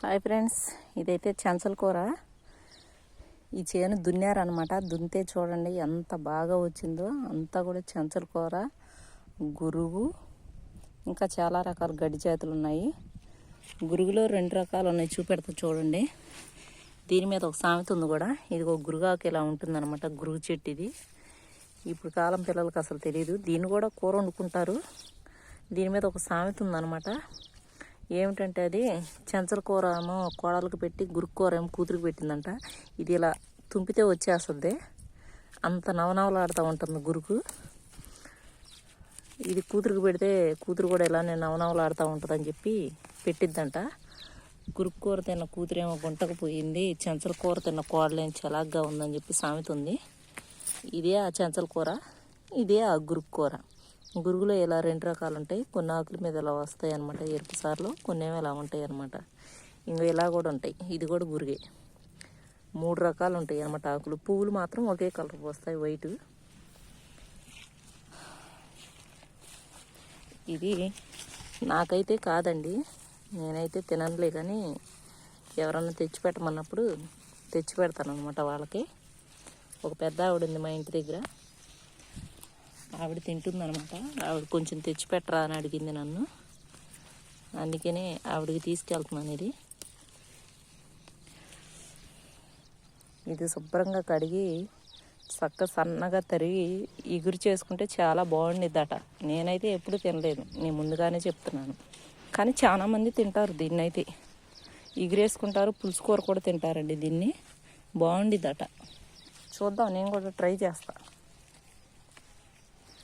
Hi friends, ఇదైతే చెంచల కూర. ఈ చేను దున్నారనమాట. దున్నితే చూడండి ఎంత బాగా వచ్చిందో. అంతా కూడా చెంచల కూర, గురుగు, ఇంకా చాలా రకాల గడ్డి జాతులు ఉన్నాయి. గురుగులో 2 రకాలు ఉన్నాయి, చూపెడతా చూడండి. దీని మీద ఒక సామెత ఉంది కూడా. ఇది ఒక గురుగాకు ఇలా ఉంటుందన్నమాట. గురుగు చెట్టు ఇది. ఇప్పుడు కాలం పిల్లలకు అసలు తెలియదు. దీన్ని కూడా కూర వండుకుంటారు. దీని మీద ఒక సామెత ఉందన్నమాట. ఏమిటంటే అది చెంచల కూర ఏమో కోడలకు పెట్టి గురుగు కూర ఏమో కూతురికి పెట్టిందంట. ఇది ఇలా తుంపితే వచ్చేస్తుంది, అంత నవనవలాడుతూ ఉంటుంది గురుగు. ఇది కూతురికి పెడితే కూతురు కూడా ఇలానే నవనవలాడుతూ ఉంటుంది అని చెప్పి పెట్టిద్దంట. గురుగు కూర తిన్న కూతురేమో గుంటకు పోయింది, చెంచల కూర తిన్న కోడలేం చలాగ్గా ఉందని చెప్పి సామెత ఉంది. ఇదే ఆ చెంచల కూర, ఇదే ఆ గురుగు కూర. గురుగులో ఇలా 2 రకాలు ఉంటాయి. కొన్ని ఆకుల మీద ఇలా వస్తాయి అనమాట, ఎరుపు సార్లు. కొన్ని ఏమో ఇలా ఉంటాయి అనమాట. ఇంకా ఇలా కూడా ఉంటాయి. ఇది కూడా గురిగే. 3 రకాలు ఉంటాయి అనమాట ఆకులు. పువ్వులు మాత్రం ఒకే కలర్ వస్తాయి, వైట్. ఇది నాకైతే కాదండి, నేనైతే తిననులే, కానీ ఎవరన్నా తెచ్చి పెట్టమన్నప్పుడు తెచ్చి పెడతాను అనమాట వాళ్ళకి. ఒక పెద్ద ఆవిడ ఉంది మా ఇంటి దగ్గర, ఆవిడ తింటుందనమాట. ఆవిడ కొంచెం తెచ్చిపెట్టరా అని అడిగింది నన్ను, అందుకనే ఆవిడకి తీసుకెళ్తున్నాను. ఇది శుభ్రంగా కడిగి సన్నగా తరిగి ఇగురు చేసుకుంటే చాలా బాగుండిద్దట. నేనైతే ఎప్పుడు తినలేదు, నేను ముందుగానే చెప్తున్నాను. కానీ చాలామంది తింటారు దీన్ని. అయితే ఇగురేసుకుంటారు, పులుసు కూర కూడా తింటారండి దీన్ని. బాగుండిద్దట. చూద్దాం, నేను కూడా ట్రై చేస్తా.